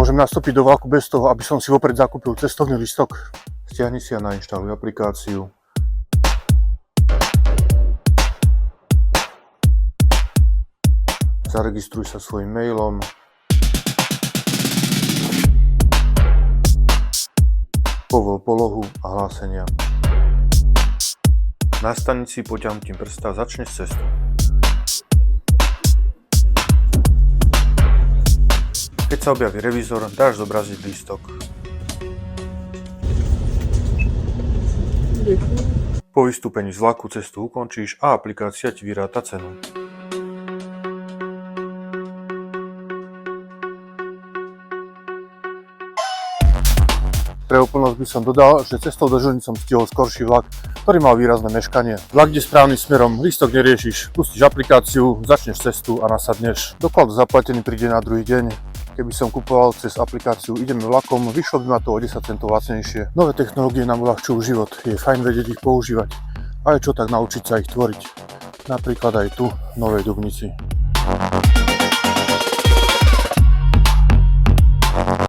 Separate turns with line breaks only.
Nemôžem nastúpiť do vlaku bez toho, aby som si vopred zakúpil cestovný listok. Stiahni si a nainštaluj aplikáciu. Zaregistruj sa svojím mailom. Povol polohu a hlásenia. Na stanici potiahnutím prsta začneš cestu. Keď sa objaví revízor, dáš zobraziť lístok. Po vystúpení z vlaku cestu ukončíš a aplikácia ti vyráta cenu. Pre úplnosť by som dodal, že cestou do Žiliny som stihol skorší vlak, ktorý mal výrazné meškanie. Vlak ide správnym smerom, lístok neriešiš, pustíš aplikáciu, začneš cestu a nasadneš. Doklad zaplatený príde na druhý deň. Keby som kupoval cez aplikáciu Ideme vlakom, vyšlo by ma to o 10 centov lacnejšie. Nové technológie nám uľahčujú život, je fajn vedieť ich používať. A je čo tak naučiť sa ich tvoriť. Napríklad aj tu v Novej Dubnici.